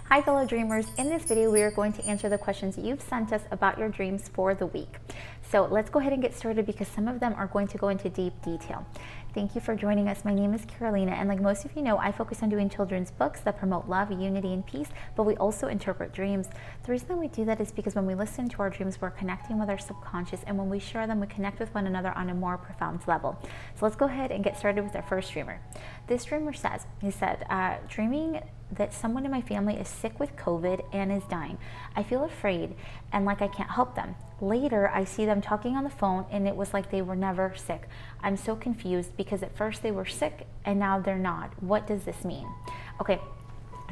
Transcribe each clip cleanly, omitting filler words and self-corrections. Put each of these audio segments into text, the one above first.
Hi fellow dreamers, in this video we are going to answer the questions you've sent us about your dreams for the week. So let's go ahead and get started because some of them are going to go into deep detail. Thank you for joining us. My name is Carolina, and like most of you know, I focus on doing children's books that promote love, unity, and peace, but we also interpret dreams. The reason that we do that is because when we listen to our dreams, we're connecting with our subconscious, and when we share them, we connect with one another on a more profound level. So let's go ahead and get started with our first dreamer. This dreamer says, dreaming that someone in my family is sick with COVID and is dying. I feel afraid and like I can't help them. Later, I see them talking on the phone and it was like they were never sick. I'm so confused because at first they were sick and now they're not. What does this mean? Okay.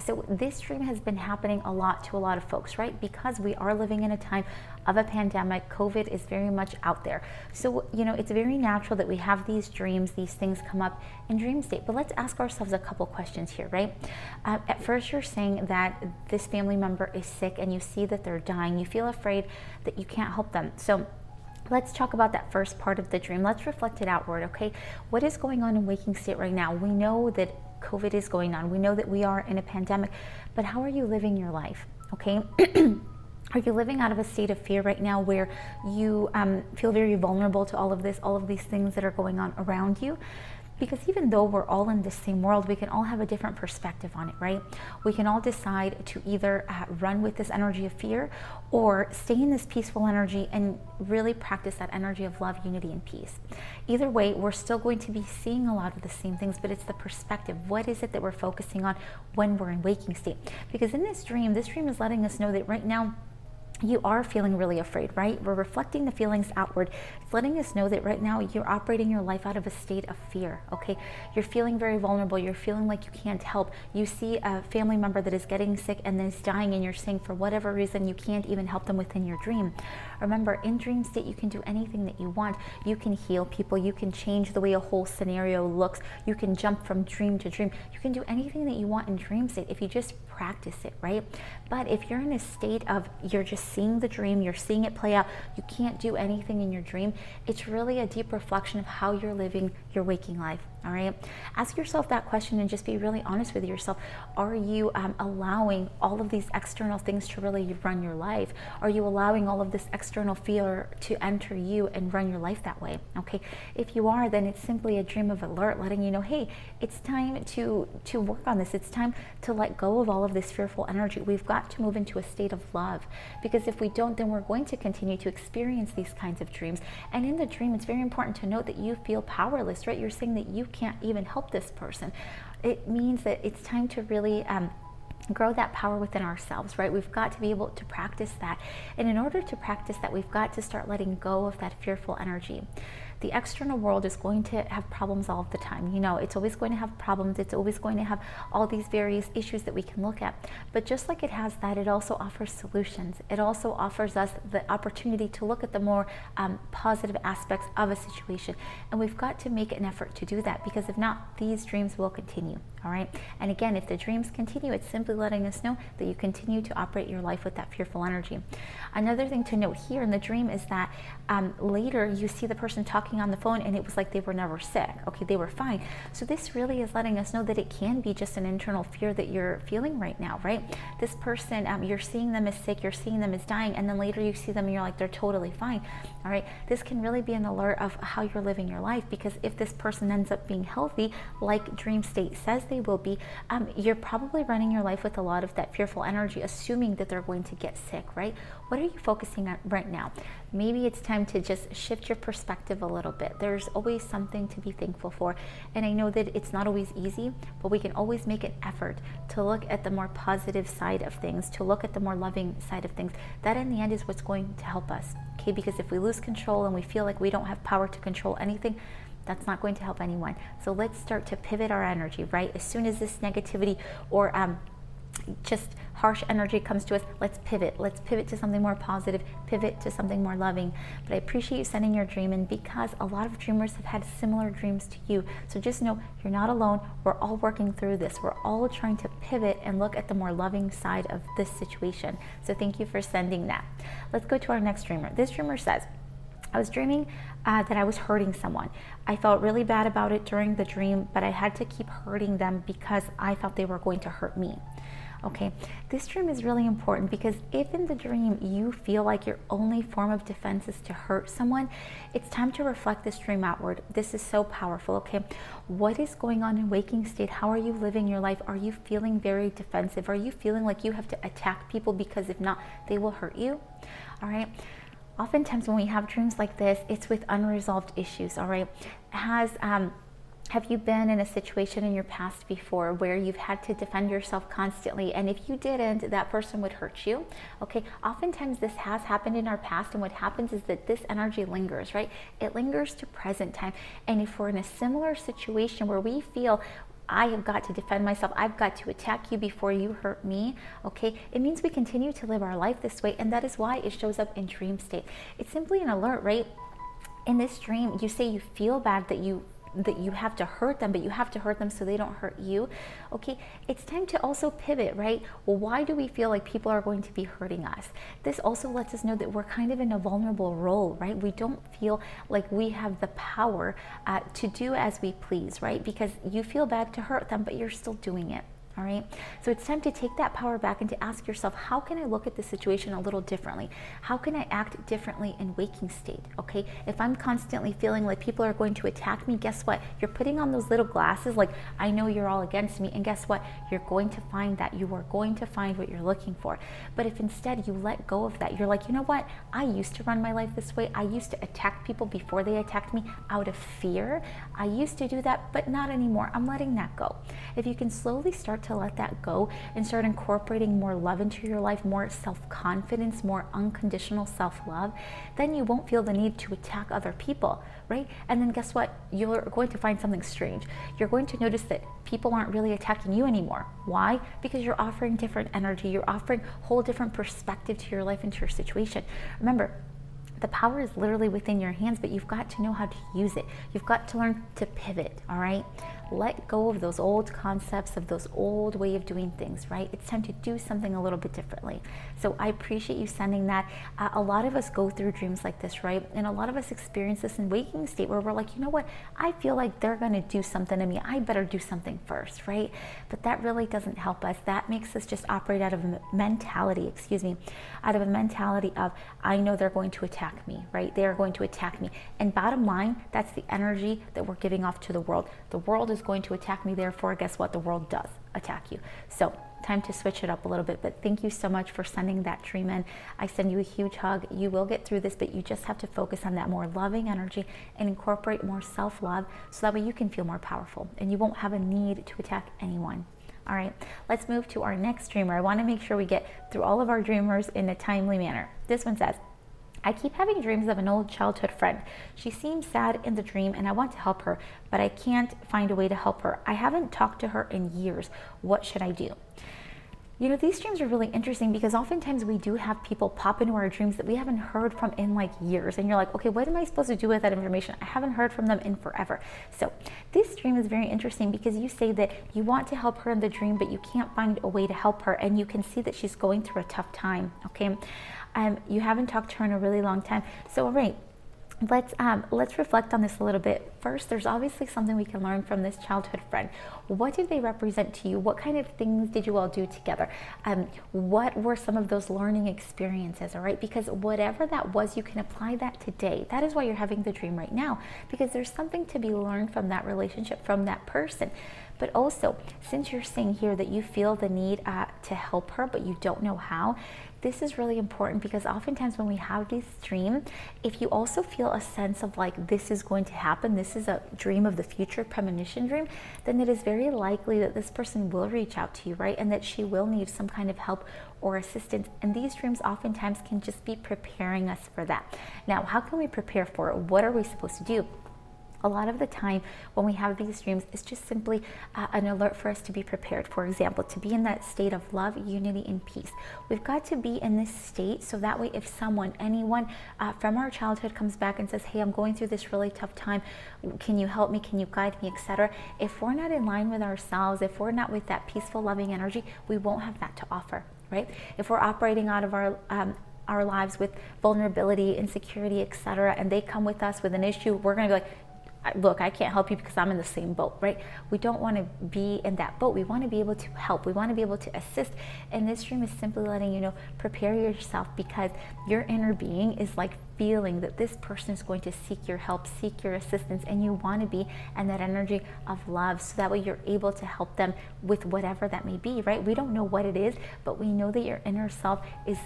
So this dream has been happening a lot to a lot of folks, right? Because we are living in a time of a pandemic. COVID is very much out there. So, it's very natural that we have these dreams, these things come up in dream state. But let's ask ourselves a couple questions here, right? At first, you're saying that this family member is sick and you see that they're dying. You feel afraid that you can't help them. So let's talk about that first part of the dream. Let's reflect it outward, okay? What is going on in waking state right now? We know that COVID is going on. We know that we are in a pandemic, but how are you living your life, okay? Are you living out of a state of fear right now where you feel very vulnerable to all of these things that are going on around you? Because even though we're all in the same world, we can all have a different perspective on it, right? We can all decide to either run with this energy of fear or stay in this peaceful energy and really practice that energy of love, unity, and peace. Either way, we're still going to be seeing a lot of the same things, but it's the perspective. What is it that we're focusing on when we're in waking state? Because in this dream is letting us know that right now, you are feeling really afraid, right? We're reflecting the feelings outward. It's letting us know that right now you're operating your life out of a state of fear, okay? You're feeling very vulnerable. You're feeling like you can't help. You see a family member that is getting sick and then is dying, and you're saying for whatever reason you can't even help them within your dream. Remember, in dream state, you can do anything that you want. You can heal people. You can change the way a whole scenario looks. You can jump from dream to dream. You can do anything that you want in dream state if you just practice it, right? But if you're in a state of you're just seeing the dream, you're seeing it play out, you can't do anything in your dream, it's really a deep reflection of how you're living your waking life. All right, ask yourself that question and just be really honest with yourself. Are you allowing all of these external things to really run your life? Are you allowing all of this external fear to enter you and run your life that way? Okay, if you are, then it's simply a dream of alert letting you know, hey, it's time to work on this. It's time to let go of all of this fearful energy. We've got to move into a state of love, because if we don't, then we're going to continue to experience these kinds of dreams. And in the dream, it's very important to note that you feel powerless, right? You're saying that you can't even help this person. It means that it's time to really grow that power within ourselves, right? We've got to be able to practice that. And in order to practice that, we've got to start letting go of that fearful energy. The external world is going to have problems all of the time. It's always going to have problems. It's always going to have all these various issues that we can look at. But just like it has that, it also offers solutions. It also offers us the opportunity to look at the more positive aspects of a situation. And we've got to make an effort to do that, because if not, these dreams will continue. All right. And again, if the dreams continue, it's simply letting us know that you continue to operate your life with that fearful energy. Another thing to note here in the dream is that later you see the person talking on the phone and it was like they were never sick. Okay, they were fine. So this really is letting us know that it can be just an internal fear that you're feeling right now, right? This person, you're seeing them as sick, you're seeing them as dying, and then later you see them and you're like, they're totally fine. All right, this can really be an alert of how you're living your life, because if this person ends up being healthy, like dream state says they will be, you're probably running your life with a lot of that fearful energy, assuming that they're going to get sick, right? What are you focusing on right now? Maybe it's time to just shift your perspective a little bit. There's always something to be thankful for. And I know that it's not always easy, but we can always make an effort to look at the more positive side of things, to look at the more loving side of things. That in the end is what's going to help us, okay? Because if we lose control and we feel like we don't have power to control anything, that's not going to help anyone. So let's start to pivot our energy, right? As soon as this negativity or just harsh energy comes to us, let's pivot. Let's pivot to something more positive, pivot to something more loving. But I appreciate you sending your dream in, because a lot of dreamers have had similar dreams to you. So just know you're not alone. We're all working through this. We're all trying to pivot and look at the more loving side of this situation. So thank you for sending that. Let's go to our next dreamer. This dreamer says, I was dreaming that I was hurting someone. I felt really bad about it during the dream, but I had to keep hurting them because I thought they were going to hurt me. Okay, this dream is really important because if in the dream you feel like your only form of defense is to hurt someone, it's time to reflect this dream outward. This is so powerful, okay? What is going on in waking state? How are you living your life? Are you feeling very defensive? Are you feeling like you have to attack people because if not, they will hurt you? All right. Oftentimes when we have dreams like this, it's with unresolved issues, all right? Have you been in a situation in your past before where you've had to defend yourself constantly, and if you didn't, that person would hurt you? Okay, oftentimes this has happened in our past, and what happens is that this energy lingers, right? It lingers to present time, and if we're in a similar situation where we feel I have got to defend myself, I've got to attack you before you hurt me, okay, it means we continue to live our life this way, and that is why it shows up in dream state. It's simply an alert, right? In this dream, you say you feel bad that you have to hurt them, but you have to hurt them so they don't hurt you. Okay, it's time to also pivot, right? Well, why do we feel like people are going to be hurting us? This also lets us know that we're kind of in a vulnerable role, right? We don't feel like we have the power to do as we please, right? Because you feel bad to hurt them, but you're still doing it. All right, so it's time to take that power back and to ask yourself, how can I look at the situation a little differently? How can I act differently in waking state? Okay, if I'm constantly feeling like people are going to attack me, guess what? You're putting on those little glasses like, I know you're all against me, and guess what? You're going to find that. You are going to find what you're looking for. But if instead you let go of that, you're like, you know what? I used to run my life this way. I used to attack people before they attacked me out of fear. I used to do that, but not anymore. I'm letting that go. If you can slowly start to let that go and start incorporating more love into your life, more self-confidence, more unconditional self-love, then you won't feel the need to attack other people, right? And then guess what? You're going to find something strange. You're going to notice that people aren't really attacking you anymore. Why? Because you're offering different energy. You're offering a whole different perspective to your life and to your situation. Remember, the power is literally within your hands, but you've got to know how to use it. You've got to learn to pivot, all right? Let go of those old concepts, of those old way of doing things, right? It's time to do something a little bit differently. So I appreciate you sending that. A lot of us go through dreams like this, right? And a lot of us experience this in waking state where we're like, you know what? I feel like they're going to do something to me. I better do something first, right? But that really doesn't help us. That makes us just operate out of a mentality, out of a mentality of, I know they're going to attack me, right? They are going to attack me. And bottom line, that's the energy that we're giving off to the world. The world is going to attack me, therefore guess what? The world does attack you. So time to switch it up a little bit. But thank you so much for sending that dream in. I send you a huge hug. You will get through this, but you just have to focus on that more loving energy and incorporate more self-love so that way you can feel more powerful and you won't have a need to attack anyone. All right, let's move to our next dreamer. I want to make sure we get through all of our dreamers in a timely manner. This one says, I keep having dreams of an old childhood friend. She seems sad in the dream and I want to help her, but I can't find a way to help her. I haven't talked to her in years. What should I do? You know, these dreams are really interesting because oftentimes we do have people pop into our dreams that we haven't heard from in like years. And you're like, okay, what am I supposed to do with that information? I haven't heard from them in forever. So this dream is very interesting because you say that you want to help her in the dream, but you can't find a way to help her. And you can see that she's going through a tough time, okay? You haven't talked to her in a really long time. So, all right, let's reflect on this a little bit. First, there's obviously something we can learn from this childhood friend. What did they represent to you? What kind of things did you all do together? What were some of those learning experiences, all right? Because whatever that was, you can apply that today. That is why you're having the dream right now, because there's something to be learned from that relationship, from that person. But also, since you're saying here that you feel the need to help her, but you don't know how, this is really important because oftentimes when we have this dream, if you also feel a sense of like this is going to happen, this is a dream of the future, premonition dream, then it is very likely that this person will reach out to you, right? And that she will need some kind of help or assistance. And these dreams oftentimes can just be preparing us for that. Now, how can we prepare for it? What are we supposed to do? A lot of the time when we have these dreams, it's just simply an alert for us to be prepared. For example, to be in that state of love, unity, and peace. We've got to be in this state so that way if someone, anyone from our childhood comes back and says, hey, I'm going through this really tough time, can you help me, can you guide me, etc. If we're not in line with ourselves, if we're not with that peaceful, loving energy, we won't have that to offer, right? If we're operating out of our lives with vulnerability, insecurity, etc., and they come with us with an issue, we're going to be like, look, I can't help you because I'm in the same boat, right? We don't want to be in that boat. We want to be able to help. We want to be able to assist. And this dream is simply letting you know, prepare yourself, because your inner being is like feeling that this person is going to seek your help, seek your assistance, and you want to be in that energy of love, so that way you're able to help them with whatever that may be, right? We don't know what it is, but we know that your inner self is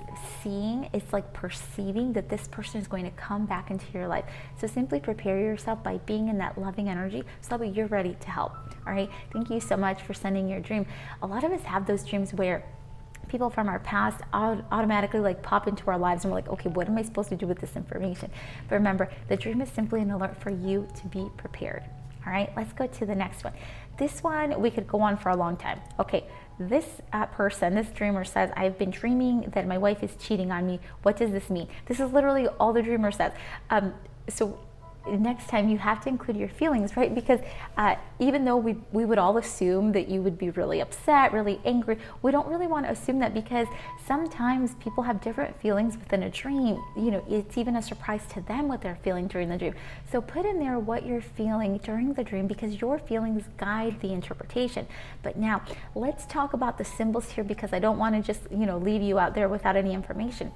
seeing, it's like perceiving that this person is going to come back into your life. So simply prepare yourself by being in that loving energy, so that way you're ready to help. All right, thank you so much for sending your dream. A lot of us have those dreams where people from our past automatically like pop into our lives, and we're like, okay, what am I supposed to do with this information? But remember, the dream is simply an alert for you to be prepared. All right, let's go to the next one. This one, we could go on for a long time. Okay, this person, this dreamer says, I've been dreaming that my wife is cheating on me. What does this mean? This is literally all the dreamer says. So next time you have to include your feelings, right? Because even though we would all assume that you would be really upset, really angry, we don't really want to assume that, because sometimes people have different feelings within a dream. You know, it's even a surprise to them what they're feeling during the dream. So put in there what you're feeling during the dream, because your feelings guide the interpretation. But now let's talk about the symbols here, because I don't want to just, you know, leave you out there without any information.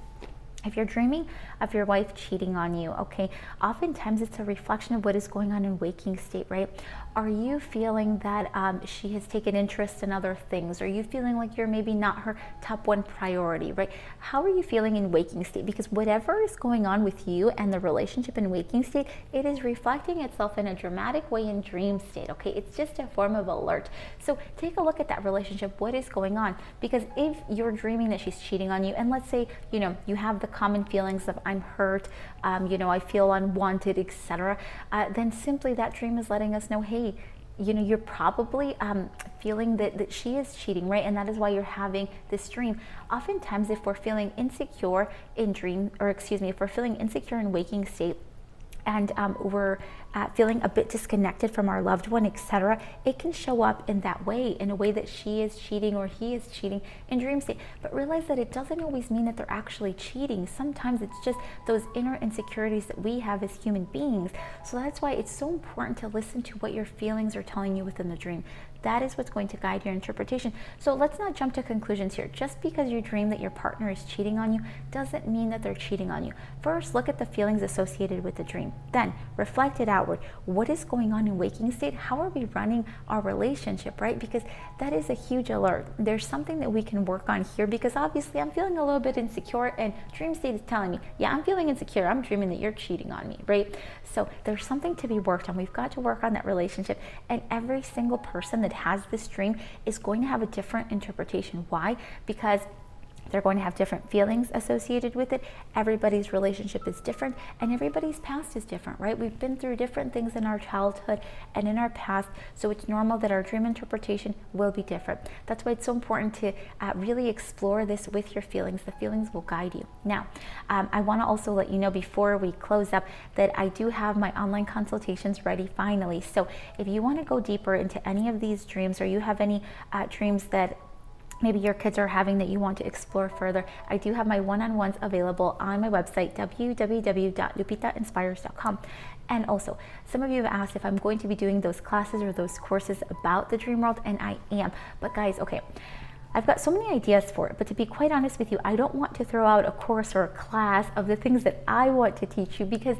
If you're dreaming of your wife cheating on you, okay, oftentimes it's a reflection of what is going on in waking state, right? Are you feeling that she has taken interest in other things? Are you feeling like you're maybe not her top one priority, right? How are you feeling in waking state? Because whatever is going on with you and the relationship in waking state, it is reflecting itself in a dramatic way in dream state, okay? It's just a form of alert. So take a look at that relationship. What is going on? Because if you're dreaming that she's cheating on you, and let's say, you know, you have the common feelings of I'm hurt, you know, I feel unwanted, etc., then simply that dream is letting us know, hey, you know, you're probably feeling that she is cheating, right? And that is why you're having this dream. Oftentimes, if we're feeling insecure in dream, or excuse me, if we're feeling insecure in waking state, and we're feeling a bit disconnected from our loved one, etc., it can show up in that way, in a way that she is cheating or he is cheating in dream state. But realize that it doesn't always mean that they're actually cheating. Sometimes it's just those inner insecurities that we have as human beings. So that's why it's so important to listen to what your feelings are telling you within the dream. That is what's going to guide your interpretation. So let's not jump to conclusions here. Just because you dream that your partner is cheating on you doesn't mean that they're cheating on you. First, look at the feelings associated with the dream. Then reflect it outward. What is going on in waking state? How are we running our relationship, right? Because that is a huge alert. There's something that we can work on here, because obviously I'm feeling a little bit insecure, and dream state is telling me, yeah, I'm feeling insecure. I'm dreaming that you're cheating on me, right? So there's something to be worked on. We've got to work on that relationship. And every single person that has this dream is going to have a different interpretation. Why? Because they're going to have different feelings associated with it. Everybody's relationship is different, and everybody's past is different, right? We've been through different things in our childhood and in our past, so it's normal that our dream interpretation will be different. That's why it's so important to really explore this with your feelings. The feelings will guide you. Now, I want to also let you know before we close up that I do have my online consultations ready finally. So if you want to go deeper into any of these dreams, or you have any dreams that maybe your kids are having that you want to explore further, I do have my one-on-ones available on my website, www.lupitainspires.com. And also, some of you have asked if I'm going to be doing those classes or those courses about the dream world, and I am. But guys, okay, I've got so many ideas for it, but to be quite honest with you, I don't want to throw out a course or a class of the things that I want to teach you, because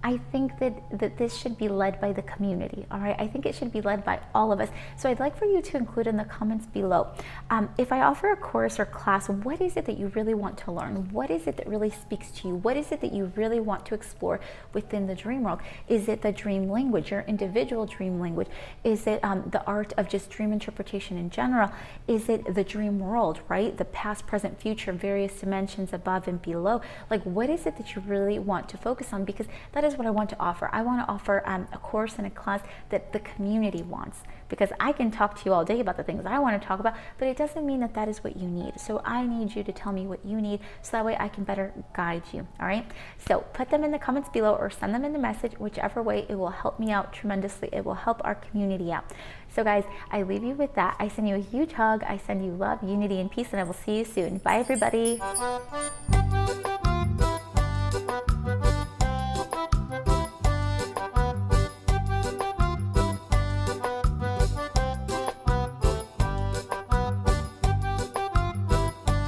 I think that this should be led by the community, all right? I think it should be led by all of us. So I'd like for you to include in the comments below, if I offer a course or class, what is it that you really want to learn? What is it that really speaks to you? What is it that you really want to explore within the dream world? Is it the dream language, your individual dream language? Is it the art of just dream interpretation in general? Is it the dream world, right? The past, present, future, various dimensions above and below. Like, what is it that you really want to focus on? Because that is what I want to offer. I want to offer a course and a class that the community wants, because I can talk to you all day about the things I want to talk about, but it doesn't mean that that is what you need. So I need you to tell me what you need, so that way I can better guide you, all right? So put them in the comments below, or send them in the message, whichever way. It will help me out tremendously. It will help our community out. So guys, I leave you with that. I send you a huge hug. I send you love, unity, and peace, and I will see you soon. Bye, everybody.